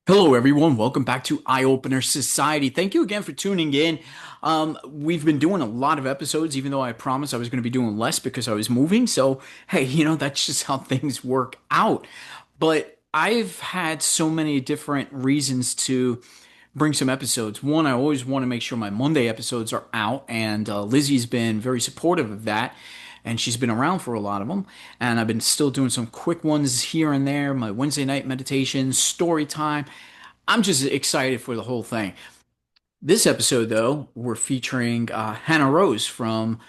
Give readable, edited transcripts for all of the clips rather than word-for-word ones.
Hello, everyone. Welcome back to Eye Opener Society. Thank you again for tuning in. We've been doing a lot of episodes, even though I promised I was going to be doing less because I was moving. So, hey, that's just how things work out. But I've had so many different reasons to bring some episodes. One, I always want to make sure my Monday episodes are out, and Lizzie's been very supportive of that. And she's been around for a lot of them. And I've been still doing some quick ones here and there, my Wednesday night meditation, story time. I'm just excited for the whole thing. This episode, though, we're featuring Hannah Rose from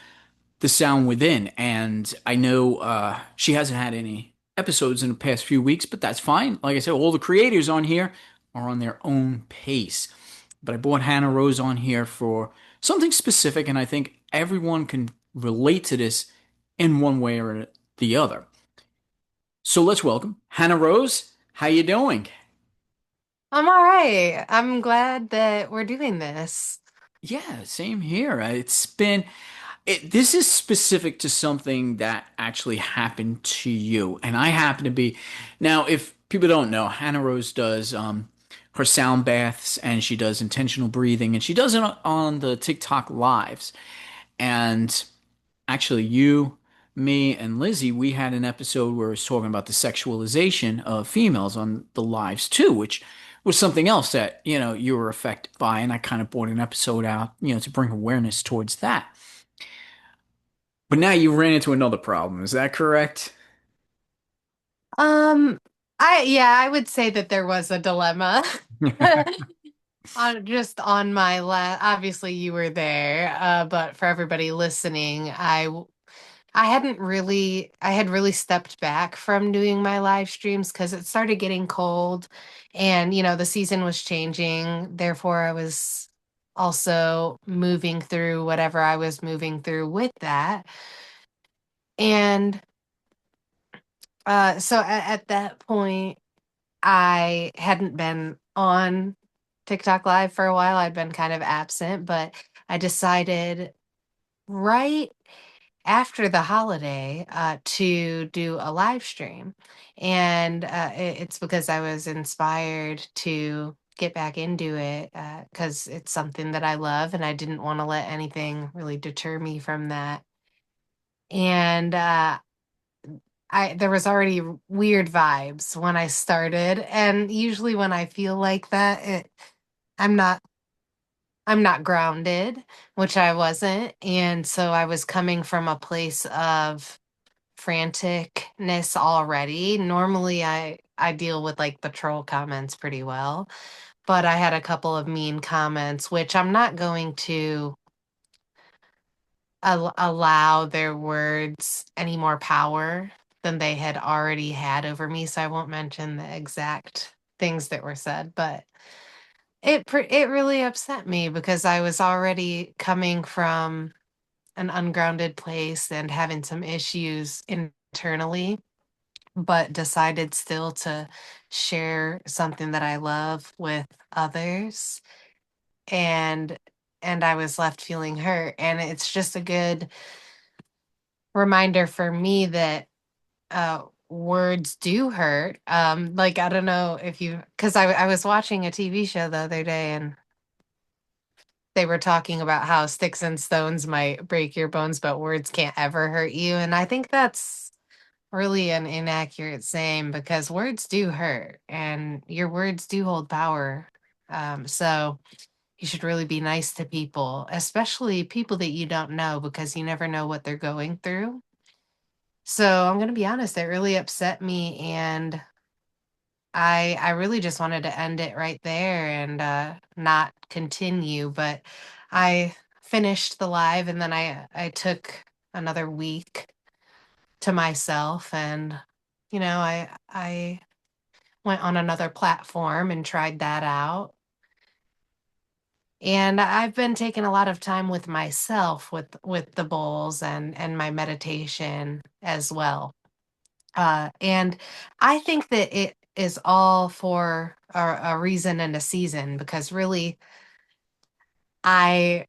The Sound Within. And I know she hasn't had any episodes in the past few weeks, but that's fine. Like I said, all the creators on here are on their own pace. But I brought Hannah Rose on here for something specific, and I think everyone can relate to this in one way or the other. So let's welcome Hannah Rose. How you doing? I'm all right. I'm glad that we're doing this. Yeah, same here. This is specific to something that actually happened to you, and I happen to be. Now, if people don't know, Hannah Rose does her sound baths, and she does intentional breathing, and she does it on the TikTok lives. And actually, you, me, and Lizzie, we had an episode where it was talking about the sexualization of females on the lives too, which was something else that, you were affected by. And I kind of brought an episode out, to bring awareness towards that. But now you ran into another problem. Is that correct? Um, I would say that there was a dilemma. On my obviously you were there, but for everybody listening, I had really stepped back from doing my live streams because it started getting cold and the season was changing. Therefore, I was also moving through whatever I was moving through with that. And so at that point, I hadn't been on TikTok Live for a while. I'd been kind of absent, but I decided right after the holiday to do a live stream. And it's because I was inspired to get back into it because it's something that I love and I didn't want to let anything really deter me from that. And I there was already weird vibes when I started, and usually when I feel like that, I'm not I'm not grounded, which I wasn't, and so I was coming from a place of franticness already. Normally, I deal with like the troll comments pretty well, but I had a couple of mean comments, which I'm not going to allow their words any more power than they had already had over me. So I won't mention the exact things that were said, but it really upset me because I was already coming from an ungrounded place and having some issues internally, but decided still to share something that I love with others. And I was left feeling hurt. And it's just a good reminder for me that words do hurt. Like I don't know if you because I was watching a TV show the other day and they were talking about how sticks and stones might break your bones, but words can't ever hurt you. And I think that's really an inaccurate saying because words do hurt and your words do hold power. So you should really be nice to people, especially people that you don't know because you never know what they're going through. So I'm going to be honest, it really upset me and I really just wanted to end it right there and not continue, but I finished the live and then I took another week to myself and I went on another platform and tried that out. And I've been taking a lot of time with myself with the bowls and my meditation as well. And I think that it is all for a reason and a season because really I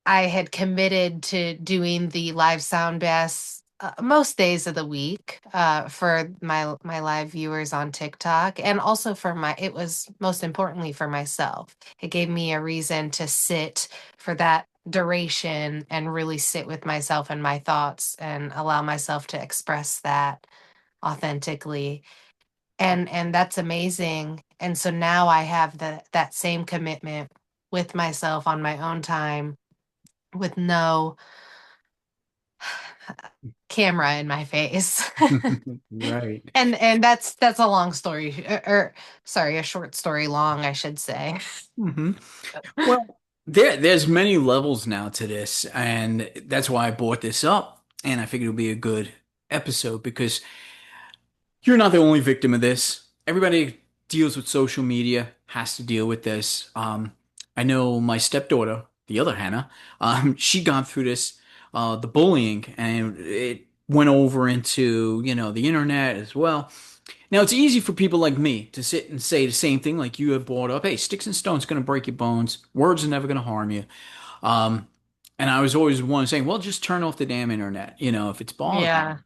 I had committed to doing the live sound baths most days of the week for my live viewers on TikTok, and also for my it was most importantly for myself. It gave me a reason to sit for that duration and really sit with myself and my thoughts and allow myself to express that authentically. And that's amazing. And so now I have that same commitment with myself on my own time with no camera in my face. Right. And that's a long story, or sorry, a short story long, I should say. Hmm. Well, there's many levels now to this, and that's why I brought this up, and I figured it would be a good episode because you're not the only victim of this. Everybody deals with social media, has to deal with this. I know my stepdaughter, the other Hannah, she gone through this, the bullying, and it went over into, the internet as well. Now, it's easy for people like me to sit and say the same thing like you have brought up. Hey, sticks and stones going to break your bones. Words are never going to harm you. Um, and I was always one saying, well, just turn off the damn internet, if it's bothering you. Yeah.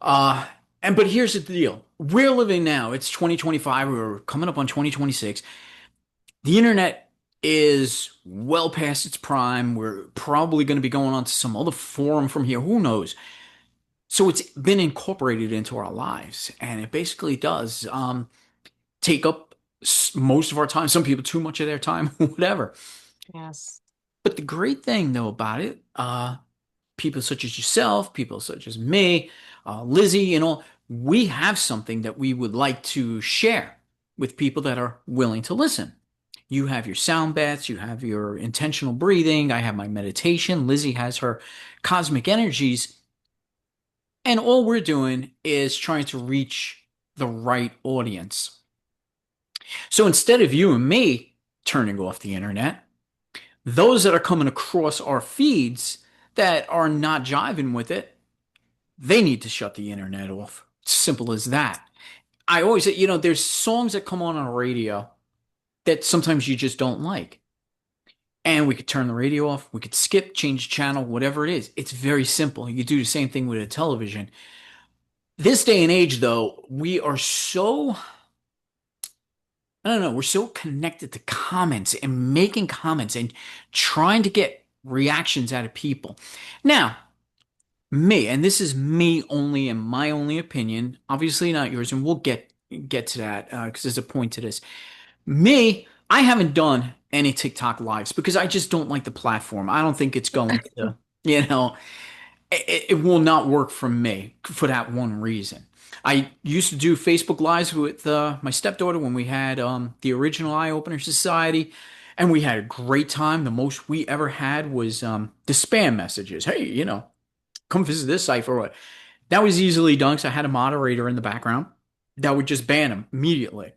Uh, but here's the deal. We're living now. It's 2025. We're coming up on 2026. The internet is well past its prime. We're probably going to be going on to some other forum from here. Who knows? So it's been incorporated into our lives, and it basically does take up most of our time. Some people too much of their time, whatever. Yes. But the great thing though about it, people such as yourself, people such as me, Lizzie, we have something that we would like to share with people that are willing to listen. You have your sound baths, you have your intentional breathing, I have my meditation, Lizzie has her cosmic energies, and all we're doing is trying to reach the right audience. So instead of you and me turning off the internet, those that are coming across our feeds that are not jiving with it, they need to shut the internet off. Simple as that. I always say, there's songs that come on radio that sometimes you just don't like. And we could turn the radio off, we could skip, change channel, whatever it is. It's very simple. You do the same thing with a television. This day and age, though, we are so, I don't know, we're so connected to comments and making comments and trying to get reactions out of people. Now, me, and this is me only and my only opinion, obviously not yours, and we'll get to that because there's a point to this. Me, I haven't done any TikTok lives because I just don't like the platform. I don't think it's going to, it will not work for me for that one reason. I used to do Facebook lives with my stepdaughter when we had the original Eye Opener Society, and we had a great time. The most we ever had was the spam messages. Hey, come visit this site for what? That was easily done because I had a moderator in the background that would just ban them immediately.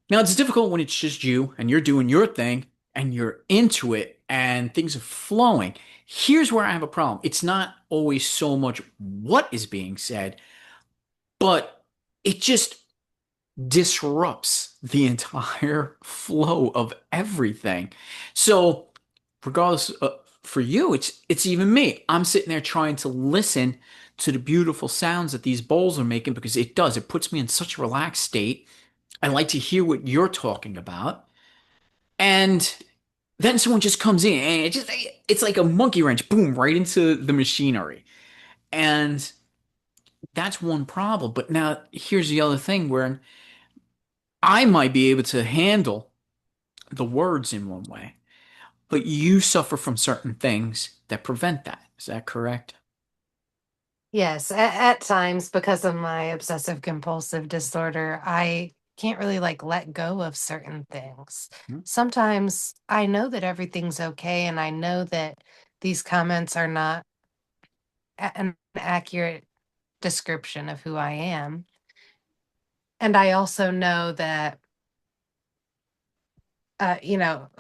Now it's difficult when it's just you and you're doing your thing and you're into it and things are flowing. Here's where I have a problem. It's not always so much what is being said, but it just disrupts the entire flow of everything. So, regardless, for you, it's even me. I'm sitting there trying to listen to the beautiful sounds that these bowls are making because it does. It puts me in such a relaxed state. I like to hear what you're talking about. And then someone just comes in and it's like a monkey wrench, boom, right into the machinery. And that's one problem. But now here's the other thing where I might be able to handle the words in one way, but you suffer from certain things that prevent that. Is that correct? Yes, at times because of my obsessive compulsive disorder, I can't really like let go of certain things. Hmm? Sometimes I know that everything's okay and I know that these comments are not an accurate description of who I am. And I also know that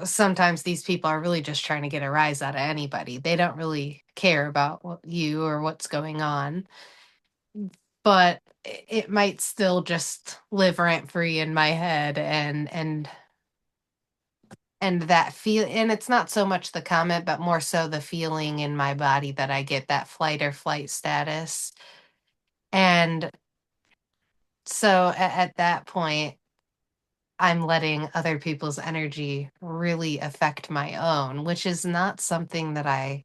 sometimes these people are really just trying to get a rise out of anybody. They don't really care about you or what's going on, but it might still just live rent free in my head and that feel, and it's not so much the comment, but more so the feeling in my body that I get that flight or flight status. And so at that point, I'm letting other people's energy really affect my own, which is not something that I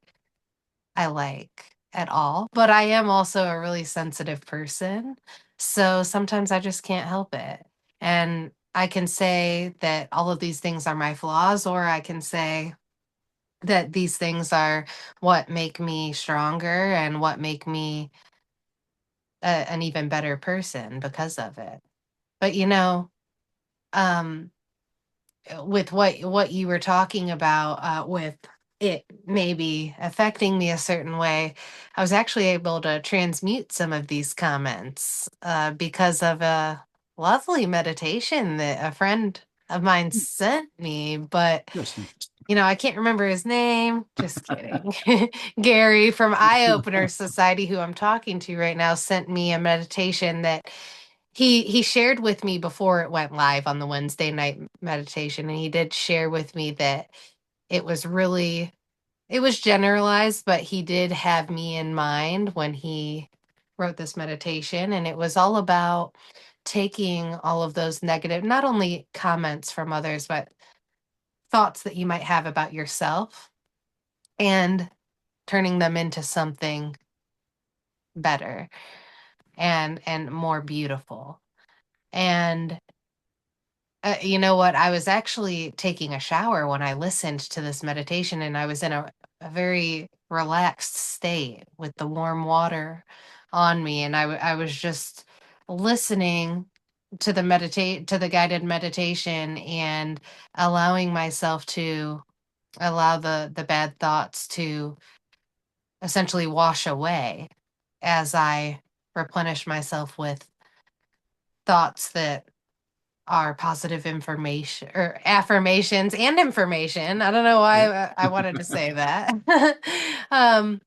like at all. But I am also a really sensitive person. So sometimes I just can't help it. And I can say that all of these things are my flaws, or I can say that these things are what make me stronger and what make me an even better person because of it. But um, with what you were talking about, with it maybe affecting me a certain way, I was actually able to transmute some of these comments because of a lovely meditation that a friend of mine sent me. But Interesting. I can't remember his name. Just kidding. Gary from Eye Opener Society, who I'm talking to right now, sent me a meditation that he shared with me before it went live on the Wednesday night meditation. And he did share with me that it was really it was generalized, but he did have me in mind when he wrote this meditation. And it was all about taking all of those negative, not only comments from others, but thoughts that you might have about yourself, and turning them into something better and more beautiful. And you know what? I was actually taking a shower when I listened to this meditation, and I was in a very relaxed state with the warm water on me. And I was just listening to the guided meditation, and allowing myself to allow the bad thoughts to essentially wash away as I replenish myself with thoughts that are positive information or affirmations and information. I don't know why Yeah. I wanted to say that. um,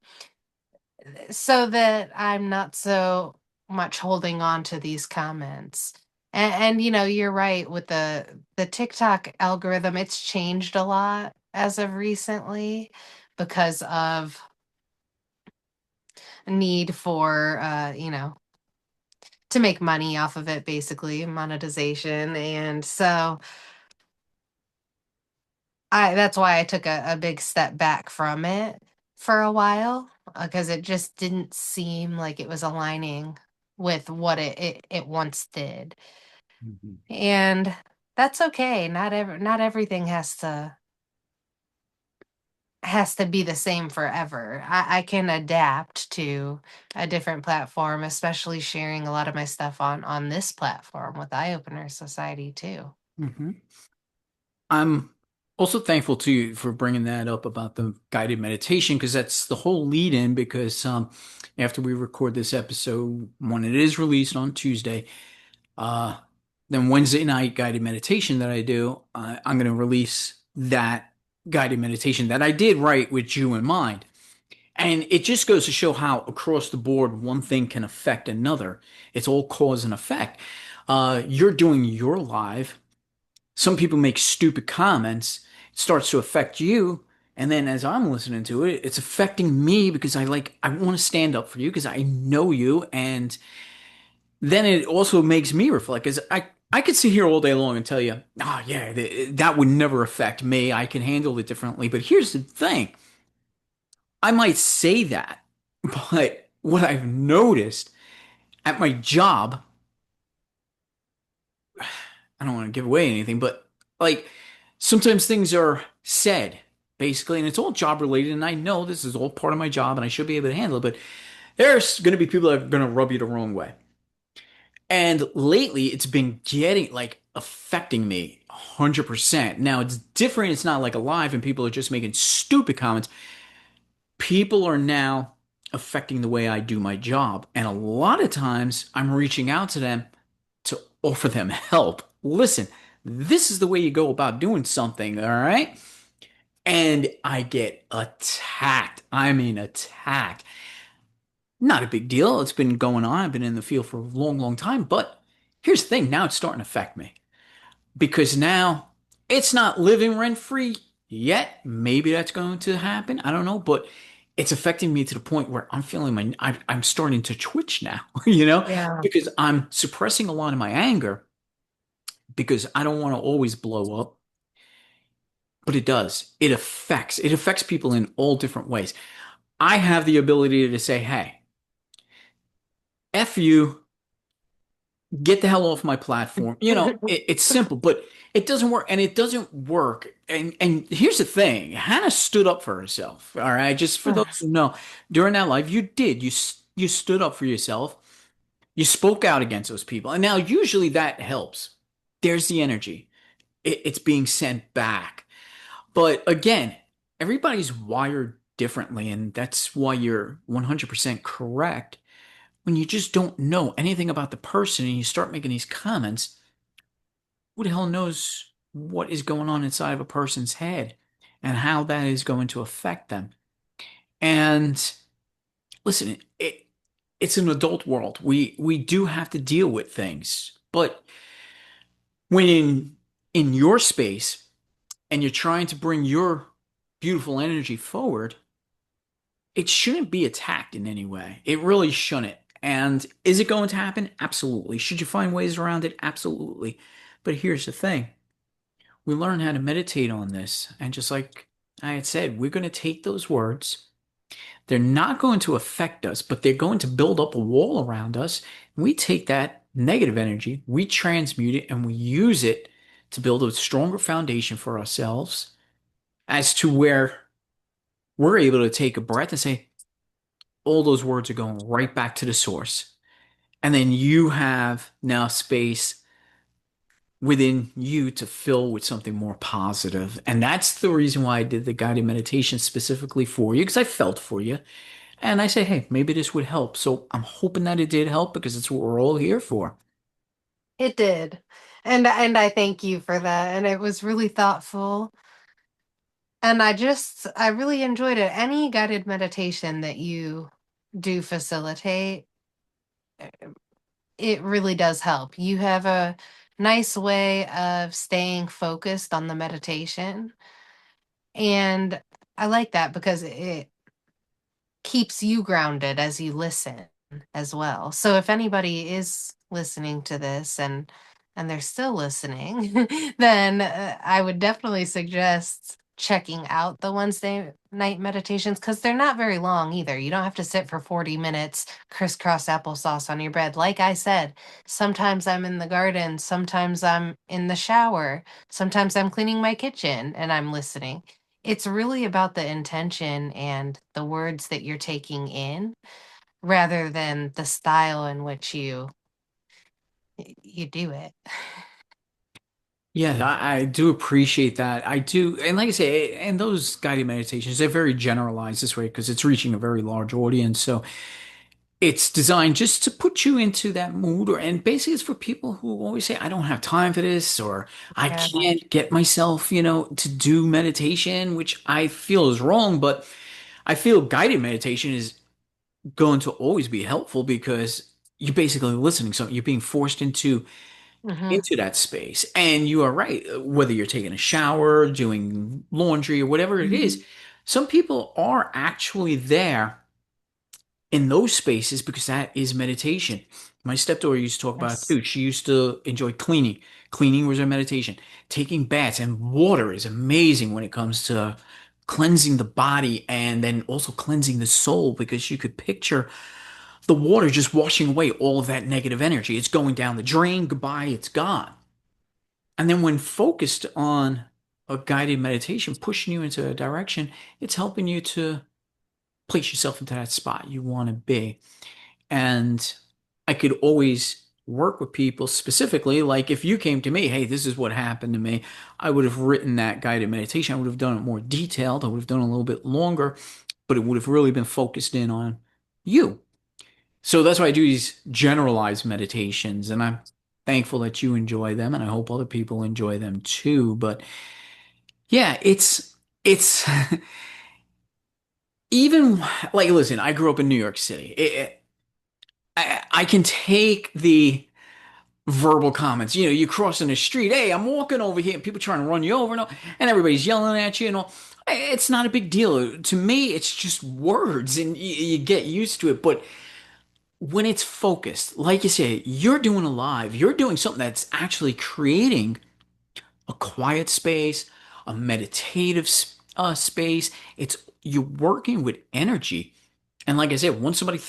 so that I'm not so much holding on to these comments. And you're right with the TikTok algorithm. It's changed a lot as of recently because of need for to make money off of it, basically monetization. And so I that's why I took a big step back from it for a while, because it just didn't seem like it was aligning with what it once did. Mhm. And that's okay. Not everything has to be the same forever. I can adapt to a different platform, especially sharing a lot of my stuff on this platform with Eye Opener Society too. Mhm. I'm also thankful to you for bringing that up about the guided meditation because that's the whole lead in. Because after we record this episode, when it is released on Tuesday, uh, then Wednesday night guided meditation that I do, I'm going to release that guided meditation that I did right with you in mind. And it just goes to show how across the board one thing can affect another. It's all cause and effect. You're doing your live. Some people make stupid comments. It starts to affect you. And then as I'm listening to it, it's affecting me because I want to stand up for you because I know you. And then it also makes me reflect because I could sit here all day long and tell you, yeah, that would never affect me. I can handle it differently. But here's the thing. I might say that, but what I've noticed at my job, I don't want to give away anything, but like sometimes things are said basically, and it's all job related. And I know this is all part of my job and I should be able to handle it, but there's going to be people that are going to rub you the wrong way. And lately it's been getting like affecting me 100%. Now it's different. It's not like alive and people are just making stupid comments. People are now affecting the way I do my job. And a lot of times I'm reaching out to them to offer them help. Listen, this is the way you go about doing something, all right? And I get attacked. I mean, attacked. Not a big deal. It's been going on. I've been in the field for a long, long time. But here's the thing now it's starting to affect me because now It's not living rent free yet. Maybe that's going to happen. I don't know, but it's affecting me to the point where I'm feeling I'm starting to twitch now, Yeah. because I'm suppressing a lot of my anger because I don't want to always blow up. But it does. It affects people in all different ways. I have the ability to say, hey, F you, get the hell off my platform. It's simple, but it doesn't work. And it doesn't work. And here's the thing. Hannah stood up for herself. All right. Just for those who know, during that life, you did. You stood up for yourself. You spoke out against those people. And now usually that helps. There's the energy. It's being sent back. But again, everybody's wired differently, and that's why you're 100% correct. When you just don't know anything about the person and you start making these comments, who the hell knows what is going on inside of a person's head and how that is going to affect them? And listen, it's an adult world. We do have to deal with things, but when in your space and you're trying to bring your beautiful energy forward, it shouldn't be attacked in any way. It really shouldn't. And is it going to happen? Absolutely. Should you find ways around it? Absolutely. But here's the thing. We learn how to meditate on this. And just like I had said, we're going to take those words. They're not going to affect us, but they're going to build up a wall around us. We take that negative energy, we transmute it, and we use it to build a stronger foundation for ourselves as to where we're able to take a breath and say, all those words are going right back to the source. And then you have now space within you to fill with something more positive. And that's the reason why I did the guided meditation specifically for you, because I felt for you. And I say, hey, maybe this would help. So I'm hoping that it did help because it's what we're all here for. It did. And I thank you for that. And it was really thoughtful. And I really enjoyed it. Any guided meditation that you do facilitate, it really does help. You have a nice way of staying focused on the meditation. And I like that because it keeps you grounded as you listen as well. So if anybody is listening to this and they're still listening, then I would definitely suggest checking out the Wednesday night meditations because they're not very long either. You don't have to sit for 40 minutes crisscross applesauce on your bed. Like I said, sometimes I'm in the garden, sometimes I'm in the shower, sometimes I'm cleaning my kitchen and I'm listening. It's really about the intention and the words that you're taking in rather than the style in which you do it. Yeah, I do appreciate that. I do. And like I say, and those guided meditations, they're very generalized this way because it's reaching a very large audience. So it's designed just to put you into that mood, and basically it's for people who always say, I don't have time for this, or I Yeah. can't get myself, to do meditation, which I feel is wrong, but I feel guided meditation is going to always be helpful because you're basically listening. So you're being forced Hmm. into that space. And you are right, whether you're taking a shower, doing laundry, or whatever it is, some people are actually there in those spaces because that is meditation. My stepdaughter used to talk about it Yes. too. She used to enjoy cleaning. Cleaning was her meditation. Taking baths and water is amazing when it comes to cleansing the body and then also cleansing the soul because you could picture the water just washing away all of that negative energy. It's going down the drain. Goodbye. It's gone. And then when focused on a guided meditation, pushing you into a direction, it's helping you to place yourself into that spot you want to be. And I could always work with people specifically. Like if you came to me, hey, this is what happened to me, I would have written that guided meditation. I would have done it more detailed. I would have done it a little bit longer, but it would have really been focused in on you. So that's why I do these generalized meditations. And I'm thankful that you enjoy them. And I hope other people enjoy them too. But yeah, it's even like, listen, I grew up in New York City. I can take verbal comments. You know, you're crossing the street. Hey, I'm walking over here. And people trying to run you over and everybody's yelling at you and all. It's not a big deal. To me, it's just words and you get used to it. But when it's focused, like you say, you're doing a live, you're doing something that's actually creating a quiet space, a meditative space. It's you're working with energy. And like I said, once somebody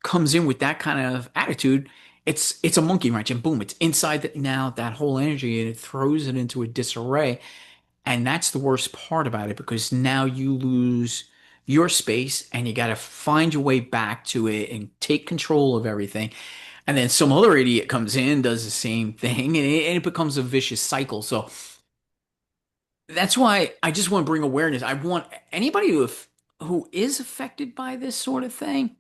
comes in with that kind of attitude, it's a monkey wrench, and boom, it's inside now that whole energy, and it throws it into a disarray. And that's the worst part about it because now you lose your space, and you got to find your way back to it and take control of everything. And then some other idiot comes in, does the same thing, and it becomes a vicious cycle. So that's why I just want to bring awareness. I want anybody who is affected by this sort of thing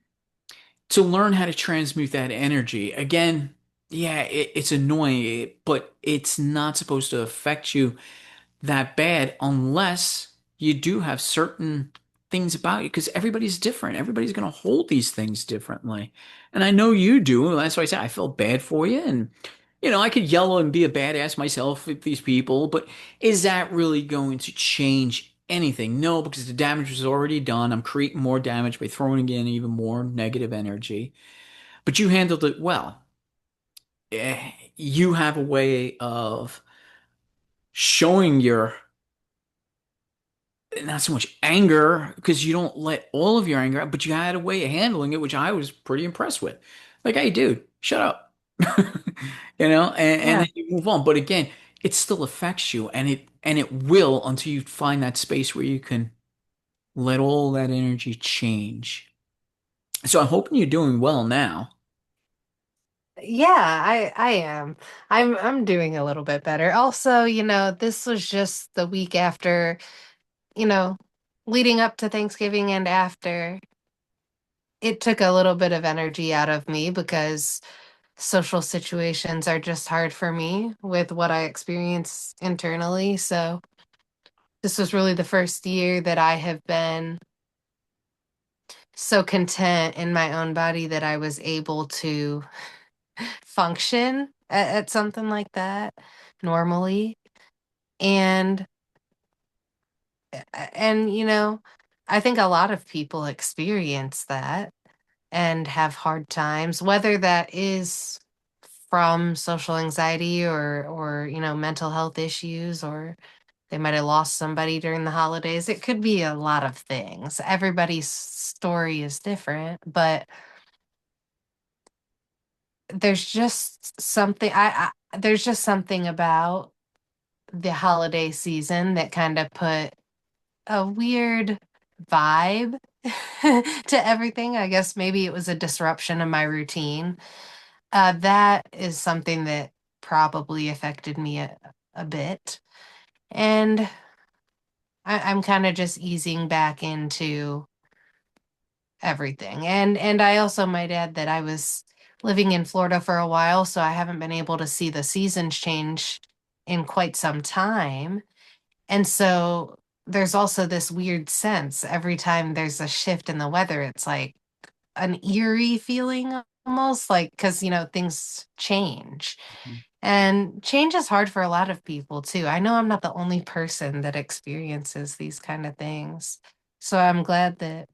to learn how to transmute that energy. Again, yeah, it's annoying, but it's not supposed to affect you that bad unless you do have certain things about you because everybody's different. Everybody's going to hold these things differently. And I know you do. That's why I said I felt bad for you. And, you know, I could yell and be a badass myself with these people, but is that really going to change anything? No, because the damage was already done. I'm creating more damage by throwing in even more negative energy. But you handled it well. You have a way of showing your not so much anger because you don't let all of your anger out, but you had a way of handling it, which I was pretty impressed with. Like, hey, dude, shut up. You know, and Yeah. then you move on. But again, it still affects you and it will until you find that space where you can let all that energy change. So I'm hoping you're doing well now. Yeah, I am. I'm doing a little bit better. Also, this was just the week after, you know, leading up to Thanksgiving and after. It took a little bit of energy out of me because social situations are just hard for me with what I experience internally. So, this was really the first year that I have been so content in my own body that I was able to function at something like that normally. And I think a lot of people experience that and have hard times, whether that is from social anxiety or mental health issues, or they might have lost somebody during the holidays. It could be a lot of things. Everybody's story is different, but there's just something about the holiday season that kind of put a weird vibe to everything. I guess maybe it was a disruption of my routine. That is something that probably affected me a bit. And I'm kind of just easing back into everything. And I also might add that I was living in Florida for a while, so I haven't been able to see the seasons change in quite some time. And so there's also this weird sense every time there's a shift in the weather, it's like an eerie feeling almost like because, things change. And change is hard for a lot of people too. I know I'm not the only person that experiences these kind of things. So I'm glad that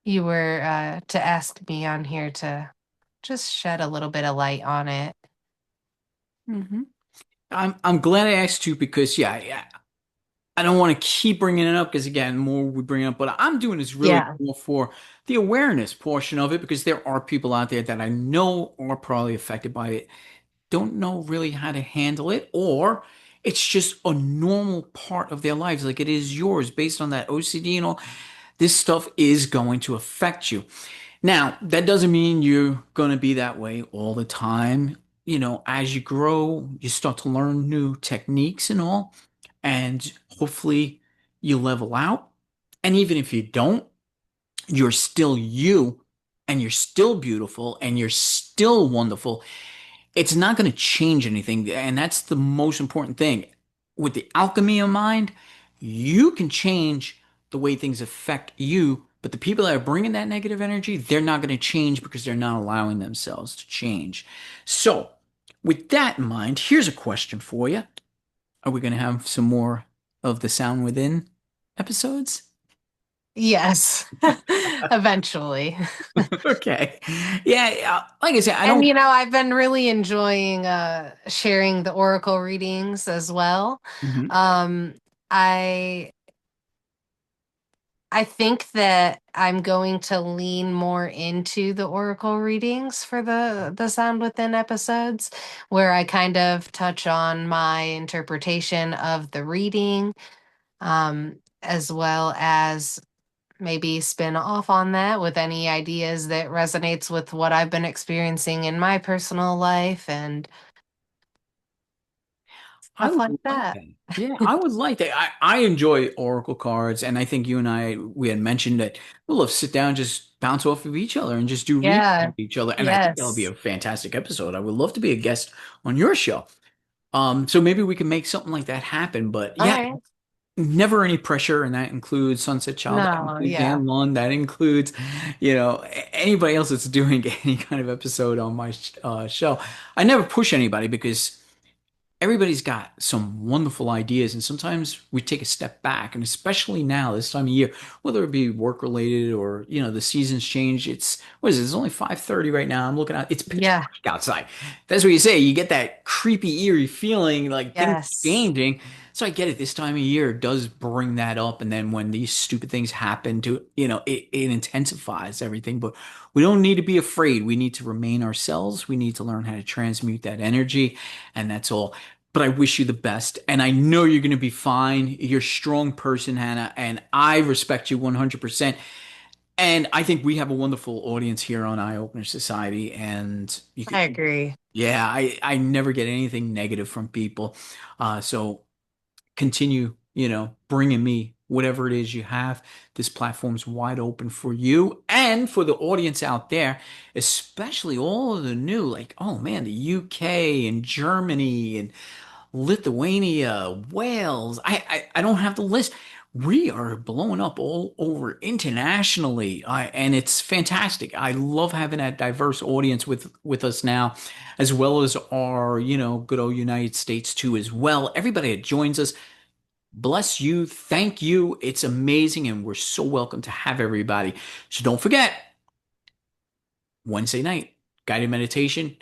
you were to ask me on here to just shed a little bit of light on it. Hmm. I'm glad I asked you because yeah, I don't want to keep bringing it up because again, more we bring it up, but I'm doing this really Yeah. more for the awareness portion of it because there are people out there that I know are probably affected by it, don't know really how to handle it, or it's just a normal part of their lives, like it is yours, based on that OCD and all. This stuff is going to affect you. Now, that doesn't mean you're going to be that way all the time. You know, as you grow, you start to learn new techniques and all, and hopefully you level out. And even if you don't, you're still you, and you're still beautiful, and you're still wonderful. It's not going to change anything. And that's the most important thing. With the alchemy of mind, you can change the way things affect you, but the people that are bringing that negative energy, they're not going to change because they're not allowing themselves to change. So, with that in mind, here's a question for you. Are we going to have some more of the Sound Within episodes? Yes, eventually. Okay. Yeah, like I said, I And don't. I've been really enjoying sharing the oracle readings as well. Mhm. Um, I I think that I'm going to lean more into the oracle readings for the Sound Within episodes, where I kind of touch on my interpretation of the reading, as well as maybe spin off on that with any ideas that resonates with what I've been experiencing in my personal life and I stuff would like like that. that. Yeah, I would like that. I enjoy Oracle cards, and I think you and I we had mentioned that we'll love to sit down, just bounce off of each other, and just do readings Yeah. with each other. And I think that'll be Yes. a fantastic episode. I would love to be a guest on your show. So maybe we can make something like that happen. But All yeah, right. never any pressure, and that includes Sunset Child, that No, includes yeah. Dan Lund, that includes, anybody else that's doing any kind of episode on my show. I never push anybody because everybody's got some wonderful ideas, and sometimes we take a step back, and especially now this time of year, whether it be work related or the seasons change. It's what is it? It's only 5:30 right now. I'm looking out. It's pitch Yeah. black outside. That's what you say. You get that creepy, eerie feeling like things are Yes. changing. So I get it. This time of year does bring that up, and then when these stupid things happen, to it intensifies everything. But we don't need to be afraid. We need to remain ourselves. We need to learn how to transmute that energy, and that's all. But I wish you the best. And I know you're going to be fine. You're a strong person, Hannah, and I respect you 100%. And I think we have a wonderful audience here on Eye Opener Society. And you I could, agree. yeah, I never get anything negative from people. So continue, bringing me whatever it is you have. This platform's wide open for you and for the audience out there, especially all of the new, like, oh man, the UK and Germany and Lithuania, Wales. I don't have the list. We are blowing up all over internationally, and it's fantastic. I love having that diverse audience with us now, as well as our good old United States too as well. Everybody that joins us, bless you, thank you. It's amazing, and we're so welcome to have everybody. So don't forget. Wednesday night, guided meditation.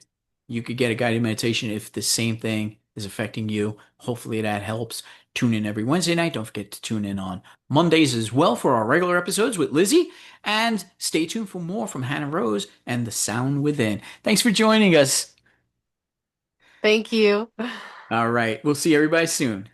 You could get a guided meditation if the same thing is affecting you. Hopefully that helps. Tune in every Wednesday night. Don't forget to tune in on Mondays as well for our regular episodes with Lizzie. And stay tuned for more from Hannah Rose and the Sound Within. Thanks for joining us. Thank you. All right. We'll see everybody soon.